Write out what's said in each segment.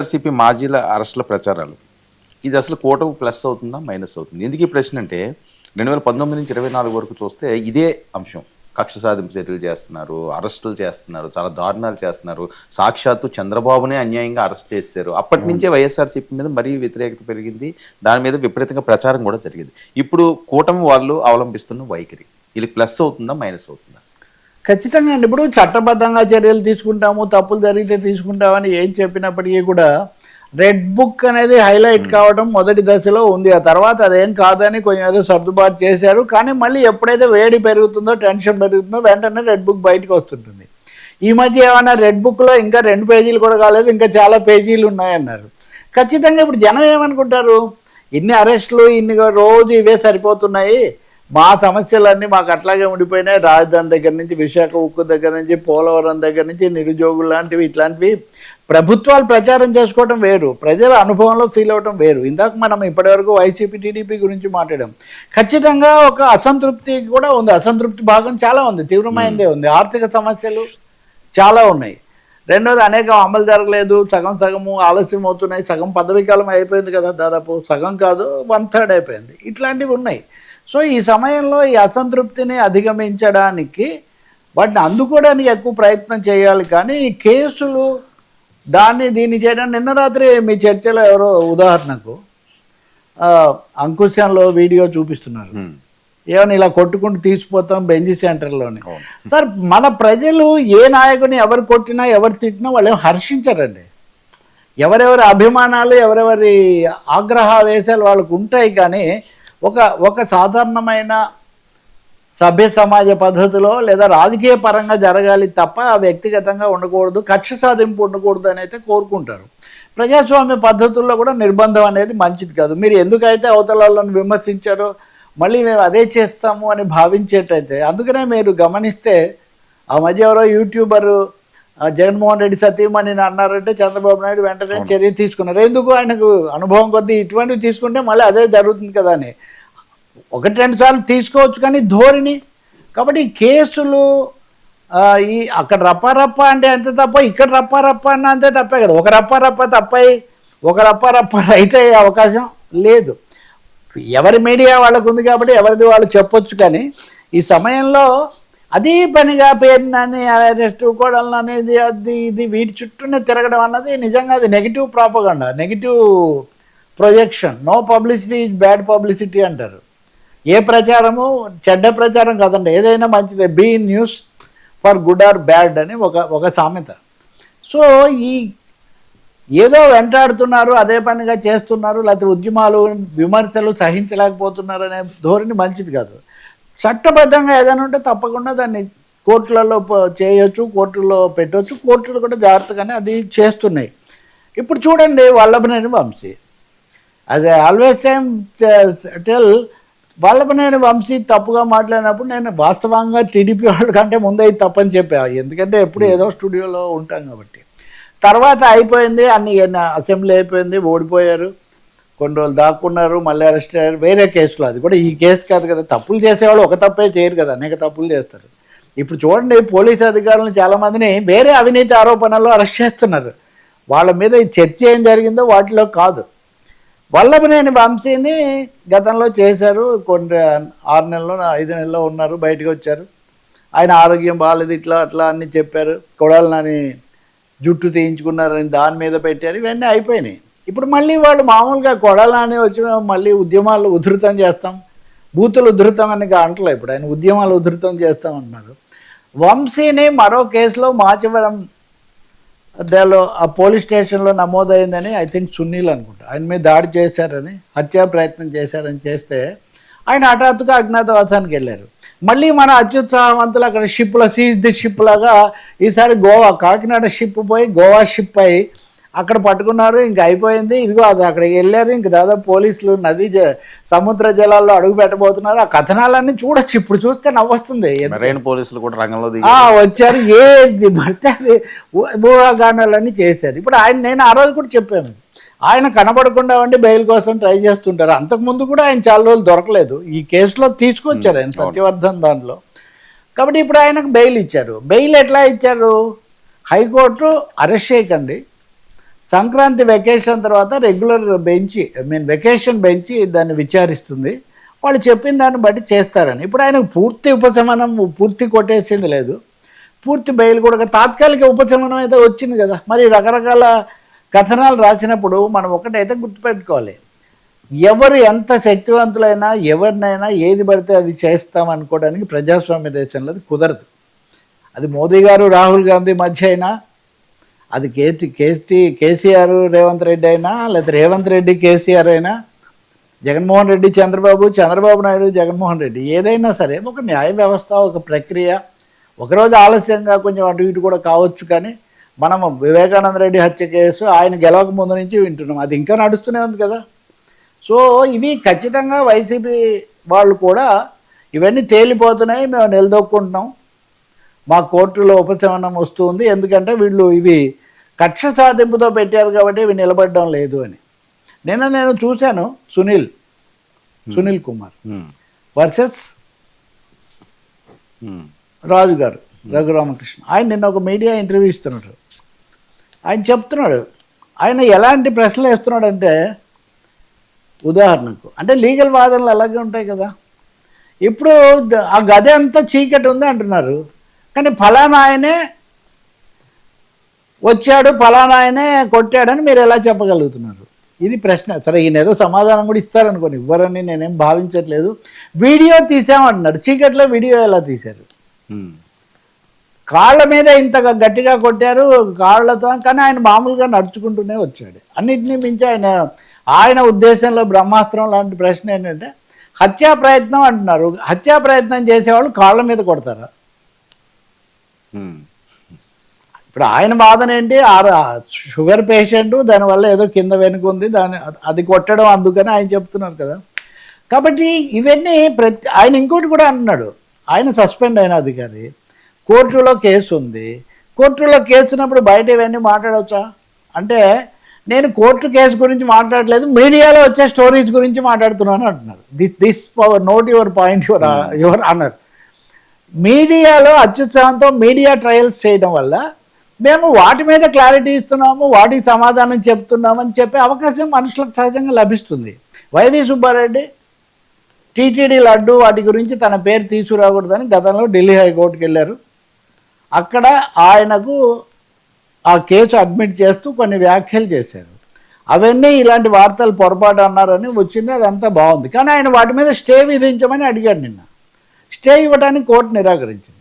వైఎస్ఆర్సీపీ మాజీల అరెస్టుల ప్రచారాలు ఇది అసలు కూటమి ప్లస్ అవుతుందా మైనస్ అవుతుంది? ఎందుకు ఈ ప్రశ్న అంటే 2019 నుంచి 24 వరకు చూస్తే ఇదే అంశం. కక్ష సాధింపు చర్యలు చేస్తున్నారు, అరెస్టులు చేస్తున్నారు, చాలా దారుణాలు చేస్తున్నారు. సాక్షాత్తు చంద్రబాబునే అన్యాయంగా అరెస్ట్ చేశారు. అప్పటి నుంచే వైఎస్ఆర్సీపీ మీద మరీ వ్యతిరేకత పెరిగింది. దాని మీద విపరీతంగా ప్రచారం కూడా జరిగింది. ఇప్పుడు కూటమి వాళ్ళు అవలంబిస్తున్న వైఖరి ఇది ప్లస్ అవుతుందా మైనస్ అవుతుందా? ఖచ్చితంగా అండి. ఇప్పుడు చట్టబద్ధంగా చర్యలు తీసుకుంటాము, తప్పులు జరిగితే తీసుకుంటామని ఏం చెప్పినప్పటికీ కూడా రెడ్ బుక్ అనేది హైలైట్ కావడం మొదటి దశలో ఉంది. ఆ తర్వాత అదేం కాదని కొంచెం ఏదో సర్దుబాటు చేశారు. కానీ మళ్ళీ ఎప్పుడైతే వేడి పెరుగుతుందో, టెన్షన్ పెరుగుతుందో వెంటనే రెడ్ బుక్ బయటకు వస్తుంటుంది. ఈ మధ్య ఏమన్నా రెడ్ బుక్లో ఇంకా 2 పేజీలు కూడా కాలేదు, ఇంకా చాలా పేజీలు ఉన్నాయన్నారు. ఖచ్చితంగా ఇప్పుడు జనం ఏమనుకుంటారు, ఇన్ని అరెస్టులు ఇన్ని రోజు ఇవే సరిపోతున్నాయి, మా సమస్యలన్నీ మాకు అట్లాగే ఉండిపోయినాయి. రాజధాని దగ్గర నుంచి, విశాఖ ఉక్కు దగ్గర నుంచి, పోలవరం దగ్గర నుంచి, నిరుద్యోగులు లాంటివి ఇట్లాంటివి ప్రభుత్వాలు ప్రచారం చేసుకోవడం వేరు, ప్రజల అనుభవంలో ఫీల్ అవ్వడం వేరు. ఇందాక మనం ఇప్పటివరకు వైసీపీ టీడీపీ గురించి మాట్లాడాం. ఖచ్చితంగా ఒక అసంతృప్తి కూడా ఉంది. అసంతృప్తి భాగం చాలా ఉంది, తీవ్రమైనదే ఉంది. ఆర్థిక సమస్యలు చాలా ఉన్నాయి. రెండోది అనేకం అమలు జరగలేదు, సగము ఆలస్యం అవుతున్నాయి. సగం పదవీ కాలం అయిపోయింది కదా, దాదాపు సగం కాదు 1/3 అయిపోయింది. ఇట్లాంటివి ఉన్నాయి. సో ఈ సమయంలో ఈ అసంతృప్తిని అధిగమించడానికి వాటిని అందుకోవడానికి ఎక్కువ ప్రయత్నం చేయాలి. కానీ ఈ కేసులు దీన్ని చేయడం, నిన్న రాత్రి మీ చర్చలో ఎవరో ఉదాహరణకు అంకుశంలో వీడియో చూపిస్తున్నారు, ఏమని ఇలా కొట్టుకుంటూ తీసిపోతాం బెంజీ సెంటర్లోని. సార్, మన ప్రజలు ఏ నాయకుని ఎవరు కొట్టినా ఎవరు తిట్టినా వాళ్ళు హర్షించరండి. ఎవరెవరి అభిమానాలు ఎవరెవరి ఆగ్రహావేశాలు వాళ్ళకు ఉంటాయి. కానీ ఒక సాధారణమైన సభ్య సమాజ పద్ధతిలో లేదా రాజకీయ పరంగా జరగాలి తప్ప వ్యక్తిగతంగా ఉండకూడదు, కక్ష సాధింపు ఉండకూడదు అని అయితే కోరుకుంటారు. ప్రజాస్వామ్య పద్ధతుల్లో కూడా నిర్బంధం అనేది మంచిది కాదు. మీరు ఎందుకైతే అవతలను విమర్శించారో మళ్ళీ మేము అదే చేస్తాము అని భావించేటైతే, అందుకనే మీరు గమనిస్తే ఆ మధ్య ఎవరో యూట్యూబరు జగన్మోహన్ రెడ్డి సతీమణి అన్నారంటే చంద్రబాబు నాయుడు వెంటనే చర్య తీసుకున్నారు. ఎందుకు? ఆయనకు అనుభవం కొద్దీ ఇటువంటివి తీసుకుంటే మళ్ళీ అదే జరుగుతుంది కదా అని. 1-2 సార్లు తీసుకోవచ్చు కానీ ధోరణి. కాబట్టి ఈ కేసులు ఈ అక్కడ రప్పారప్ప అంటే అంత తప్ప, ఇక్కడ రప్పారప్ప అన్న అంతే తప్పే కదా. ఒక రప్పారప్ప తప్పయి ఒక రప్పారప్ప రైట్ అయ్యే అవకాశం లేదు. ఎవరి మీడియా వాళ్ళకు ఉంది కాబట్టి ఎవరిది వాళ్ళు చెప్పొచ్చు. కానీ ఈ సమయంలో అదే పనిగా పేరునని అరెస్టు కోడలను అనేది అది ఇది వీటి చుట్టూనే తిరగడం అన్నది నిజంగా అది negative propaganda, negative projection. No publicity is bad publicity అంటారు. ఏ ప్రచారము చెడ్డ ప్రచారం కాదండి, ఏదైనా మంచిదే. Be news for good or bad అని ఒక సామెత. సో ఈ ఏదో వెంటాడుతున్నారు, అదే పనిగా చేస్తున్నారు, లేకపోతే ఉద్యమాలు విమర్శలు సహించలేకపోతున్నారు అనే ధోరణి మంచిది కాదు. చట్టబద్ధంగా ఏదైనా ఉంటే తప్పకుండా దాన్ని కోర్టులలో చేయొచ్చు, కోర్టులో పెట్టవచ్చు. కోర్టులు కూడా జాగ్రత్తగానే అది చేస్తున్నాయి. ఇప్పుడు చూడండి, Vallabhaneni Vamsi as I always tell, Vallabhaneni Vamsi తప్పుగా మాట్లాడినప్పుడు నేను వాస్తవంగా టీడీపీ వాళ్ళ కంటే ముందే ఇది తప్పని చెప్పా. ఎందుకంటే ఎప్పుడు ఏదో స్టూడియోలో ఉంటాం కాబట్టి. తర్వాత అయిపోయింది, అన్ని అసెంబ్లీ అయిపోయింది, ఓడిపోయారు, కొన్ని రోజులు దాక్కున్నారు, మళ్ళీ అరెస్ట్ అయ్యారు వేరే కేసులో. అది కూడా ఈ కేసు కాదు కదా. తప్పులు చేసేవాళ్ళు ఒక తప్పే చేయరు కదా, అనేక తప్పులు చేస్తారు. ఇప్పుడు చూడండి, పోలీసు అధికారులను చాలామందిని వేరే అవినీతి ఆరోపణల్లో అరెస్ట్ చేస్తున్నారు. వాళ్ళ మీద ఈ చర్చ ఏం జరిగిందో వాటిలో కాదు. వల్లభనేని వంశీని గతంలో చేశారు, కొన్ని 6 నెలలో 5 నెలలో ఉన్నారు, బయటకు వచ్చారు. ఆయన ఆరోగ్యం బాగాలేదు, ఇట్లా అట్లా అన్నీ చెప్పారు. కొడాలని జుట్టు తీయించుకున్నారని దాని మీద పెట్టారు, ఇవన్నీ అయిపోయినాయి. ఇప్పుడు మళ్ళీ వాళ్ళు మామూలుగా కొడాలని వచ్చి మళ్ళీ ఉద్యమాలు ఉధృతం చేస్తాం, బూతులు ఉధృతం అని అంటలే. ఇప్పుడు ఆయన ఉద్యమాలు ఉధృతం చేస్తాం అంటున్నారు. వంశీని మరో కేసులో మాచవరం దానిలో ఆ పోలీస్ స్టేషన్లో నమోదైందని, ఐ థింక్ సునీల్ అనుకుంటా, ఆయన మీద దాడి చేశారని, హత్యా ప్రయత్నం చేశారని చేస్తే ఆయన హఠాత్తుగా అజ్ఞాతవాసానికి వెళ్ళారు. మళ్ళీ మన అత్యుత్సాహవంతులు అక్కడ షిప్లో సీజ్ ది షిప్ లాగా ఈసారి గోవా, కాకినాడ షిప్ పోయి గోవా షిప్ అయి అక్కడ పట్టుకున్నారు. ఇంక అయిపోయింది. ఇదిగో అది అక్కడికి వెళ్ళారు. ఇంక దాదాపు పోలీసులు సముద్ర జలాల్లో అడుగు పెట్టబోతున్నారు. ఆ కథనాలన్నీ చూడొచ్చు. ఇప్పుడు చూస్తే నవ్వొస్తుంది. పోలీసులు కూడా రంగంలో వచ్చారు, ఏది పడితే అది ఊహాగానాలన్నీ చేశారు. ఇప్పుడు నేను ఆ రోజు కూడా చెప్పాను, ఆయన కనబడకుండా ఉండి బెయిల్ కోసం ట్రై చేస్తుంటారు. అంతకుముందు కూడా ఆయన చాలా రోజులు దొరకలేదు. ఈ కేసులో తీసుకొచ్చారు ఆయన సత్యవర్ధన్ దానిలో. కాబట్టి ఇప్పుడు ఆయనకు బెయిల్ ఇచ్చారు. బెయిల్ ఎట్లా ఇచ్చారు? హైకోర్టు అరెస్ట్ చేయకండి, సంక్రాంతి వెకేషన్ తర్వాత రెగ్యులర్ బెంచి వెకేషన్ బెంచి దాన్ని విచారిస్తుంది. వాళ్ళు చెప్పిన దాన్ని బట్టి చేస్తారని. ఇప్పుడు ఆయనకు పూర్తి ఉపశమనం పూర్తి కొట్టేసింది లేదు, పూర్తి బెయిల్ కూడా తాత్కాలిక ఉపశమనం అయితే వచ్చింది కదా. మరి రకరకాల కథనాలు రాసినప్పుడు మనం ఒకటైతే గుర్తుపెట్టుకోవాలి, ఎవరు ఎంత శక్తివంతులైనా ఎవరినైనా ఏది పడితే అది చేస్తాం అనుకోవడానికి ప్రజాస్వామ్య దేశంలో అది కుదరదు. అది మోదీ గారు రాహుల్ గాంధీ మధ్య అయినా, అది కేసీఆర్ రేవంత్ రెడ్డి అయినా, లేదా రేవంత్ రెడ్డి కేసీఆర్ అయినా, జగన్మోహన్ రెడ్డి చంద్రబాబు నాయుడు జగన్మోహన్ రెడ్డి, ఏదైనా సరే ఒక న్యాయ వ్యవస్థ, ఒక ప్రక్రియ. ఒకరోజు ఆలస్యంగా కొంచెం అటు ఇటు కూడా కావచ్చు, కానీ మనం వివేకానంద రెడ్డి హత్య కేసు ఆయన గెలవక ముందు నుంచి వింటున్నాం, అది ఇంకా నడుస్తూనే ఉంది కదా. సో ఇవి ఖచ్చితంగా వైసీపీ వాళ్ళు కూడా ఇవన్నీ తేలిపోతున్నాయి, మేము నిలదొక్కుంటున్నాం, మా కోర్టులో ఉపశమనం వస్తుంది, ఎందుకంటే వీళ్ళు ఇవి కక్ష సాధింపుతో పెట్టారు కాబట్టి ఇవి నిలబడడం లేదు అని. నేను చూశాను సునీల్ కుమార్ వర్సెస్ రాజు గారు రఘురామకృష్ణ. ఆయన నిన్న ఒక మీడియా ఇంటర్వ్యూ ఇస్తున్నాడు. ఆయన చెప్తున్నాడు, ఆయన ఎలాంటి ప్రశ్నలు వేస్తున్నాడంటే, ఉదాహరణకు అంటే లీగల్ వాదనలు అలాగే ఉంటాయి కదా. ఇప్పుడు ఆ గది అంతా చీకటి ఉంది అంటున్నారు, కానీ ఫలానా ఆయనే వచ్చాడు, ఫలానా ఆయనే కొట్టాడని మీరు ఎలా చెప్పగలుగుతున్నారు? ఇది ప్రశ్న. సరే, ఈయన ఏదో సమాధానం కూడా ఇస్తారనుకోండి, ఇవ్వరని నేనేం భావించట్లేదు. వీడియో తీసామంటున్నారు, చీకట్లో వీడియో ఎలా తీశారు? కాళ్ళ మీద ఇంత గట్టిగా కొట్టారు కాళ్ళతో, కానీ ఆయన మామూలుగా నడుచుకుంటూనే వచ్చాడు. అన్నిటినీ మించి ఆయన ఉద్దేశంలో బ్రహ్మాస్త్రం లాంటి ప్రశ్న ఏంటంటే, హత్యా ప్రయత్నం అంటున్నారు. హత్యా ప్రయత్నం చేసేవాళ్ళు కాళ్ళ మీద కొడతారా? ఇప్పుడు ఆయన వాదన ఏంటి, షుగర్ పేషెంట్, దానివల్ల ఏదో కింద వెనుకుంది, అది కొట్టడం అందుకని ఆయన చెప్తున్నారు కదా. కాబట్టి ఇవన్నీ ఆయన ఇంకోటి కూడా అంటున్నాడు, ఆయన సస్పెండ్ అయిన అధికారి, కోర్టులో కేసు ఉంది, కోర్టులో కేసు ఉన్నప్పుడు బయట ఇవన్నీ మాట్లాడవచ్చా అంటే, నేను కోర్టు కేసు గురించి మాట్లాడలేదు, మీడియాలో వచ్చే స్టోరీస్ గురించి మాట్లాడుతున్నాను అంటున్నారు. This note your point your అన్నారు. మీడియాలో అత్యుత్సాహంతో మీడియా ట్రయల్స్ చేయడం వల్ల మేము వాటి మీద క్లారిటీ ఇస్తున్నాము, వాటికి సమాధానం చెప్తున్నామని చెప్పే అవకాశం మనుషులకు సహజంగా లభిస్తుంది. వైవి సుబ్బారెడ్డి టీటీడీ లడ్డు వాటి గురించి తన పేరు తీసుకురాకూడదని గతంలో ఢిల్లీ హైకోర్టుకి వెళ్ళారు. అక్కడ ఆయనకు ఆ కేసు అడ్మిట్ చేస్తూ కొన్ని వ్యాఖ్యలు చేశారు. అవన్నీ ఇలాంటి వార్తలు పొరపాటు అన్నారని వచ్చింది, అదంతా బాగుంది. కానీ ఆయన వాటి మీద స్టే విధించమని అడిగాడు నిన్న. స్టే ఇవ్వడానికి కోర్టు నిరాకరించింది.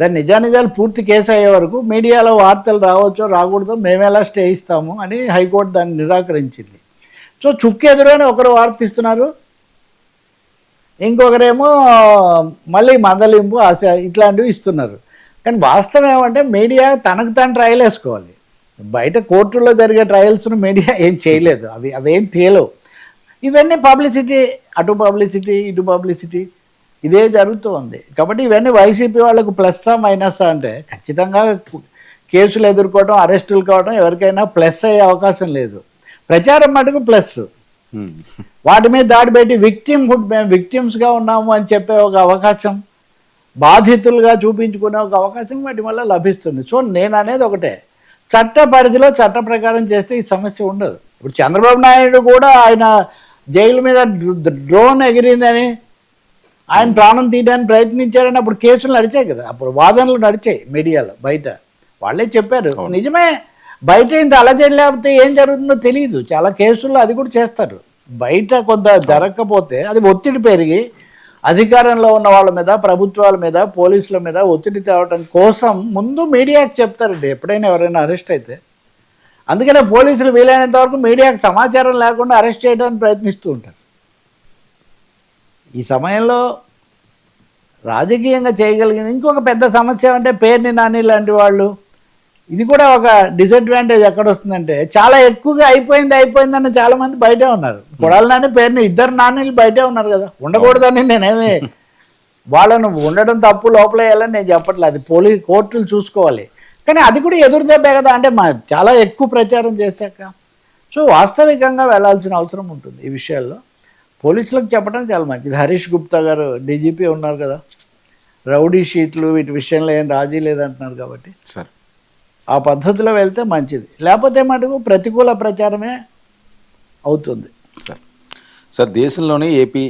దాని నిజానిజాలు పూర్తి కేసు అయ్యే వరకు మీడియాలో వార్తలు రావచ్చో రాకూడదో మేమేలా స్టే ఇస్తాము అని హైకోర్టు దాన్ని నిరాకరించింది. సో చుక్కెదురని ఒకరు వార్త ఇస్తున్నారు, ఇంకొకరేమో మళ్ళీ మందలింపు ఆశ ఇట్లాంటివి ఇస్తున్నారు. కానీ వాస్తవం ఏమంటే మీడియా తనకు తాను ట్రయల్ వేసుకోవాలి. బయట కోర్టుల్లో జరిగే ట్రయల్స్ను మీడియా ఏం చేయలేదు, అవేం తేలవు. ఇవన్నీ పబ్లిసిటీ, అటు పబ్లిసిటీ ఇటు పబ్లిసిటీ, ఇదే జరుగుతూ ఉంది. కాబట్టి ఇవన్నీ వైసీపీ వాళ్ళకు ప్లస్సా మైనస్సా అంటే, ఖచ్చితంగా కేసులు ఎదుర్కోవడం, అరెస్టులు కావడం ఎవరికైనా ప్లస్ అయ్యే అవకాశం లేదు. ప్రచారం మటుకు ప్లస్. వాటి మీద దాడి పెట్టి విక్టిమ్హుడ్, మేము విక్టిమ్స్గా ఉన్నాము అని చెప్పే ఒక అవకాశం, బాధితులుగా చూపించుకునే ఒక అవకాశం వాటి వల్ల లభిస్తుంది. సో నేను అనేది ఒకటే, చట్ట పరిధిలో చట్ట ప్రకారం చేస్తే ఈ సమస్య ఉండదు. ఇప్పుడు చంద్రబాబు నాయుడు కూడా ఆయన జైలు మీద డ్రోన్ ఎగిరిందని ఆయన ప్రాణం తీయడానికి ప్రయత్నించారని అప్పుడు కేసులు నడిచాయి కదా, అప్పుడు వాదనలు నడిచాయి మీడియాలో, బయట వాళ్ళే చెప్పారు. నిజమే, బయట ఇంత అలజడి లేకపోతే ఏం జరుగుతుందో తెలియదు. చాలా కేసుల్లో అది కూడా చేస్తారు. బయట కొంత జరగకపోతే అది ఒత్తిడి పెరిగి అధికారంలో ఉన్న వాళ్ళ మీద, ప్రభుత్వాల మీద, పోలీసుల మీద ఒత్తిడి తేవడం కోసం ముందు మీడియాకి చెప్తారండి ఎప్పుడైనా ఎవరైనా అరెస్ట్ అయితే. అందుకనే పోలీసులు వీలైనంత వరకు మీడియాకి సమాచారం లేకుండా అరెస్ట్ చేయడానికి ప్రయత్నిస్తూ ఉంటారు. ఈ సమయంలో రాజకీయంగా చేయగలిగింది ఇంకొక పెద్ద సమస్య అంటే పేర్ని నాని లాంటి వాళ్ళు, ఇది కూడా ఒక డిసడ్వాంటేజ్ ఎక్కడ వస్తుందంటే, చాలా ఎక్కువగా అయిపోయిందని చాలామంది బయటే ఉన్నారు. కొడాలి నాని, పేరుని, ఇద్దరు నాన్నలు బయటే ఉన్నారు కదా. ఉండకూడదని నేనేమి వాళ్ళను ఉండడం తప్పు లోపల వేయాలని నేను చెప్పట్లేదు, అది కోర్టులు చూసుకోవాలి. కానీ అది కూడా ఎదురు దెబ్బే కదా, అంటే చాలా ఎక్కువ ప్రచారం చేశాక. సో వాస్తవికంగా వెళ్లాల్సిన అవసరం ఉంటుంది ఈ విషయాల్లో. పోలీసులకు చెప్పడం చాలా మంచిది. హరీష్ గుప్తా గారు డీజీపీ ఉన్నారు కదా, రౌడీ షీట్లు వీటి విషయంలో ఏం రాజీ లేదంటున్నారు కాబట్టి. సార్ ఆ పద్ధతిలో వెళ్తే మంచిది, లేకపోతే మటుకు ప్రతికూల ప్రచారమే అవుతుంది. సార్ దేశంలోనే ఏపీ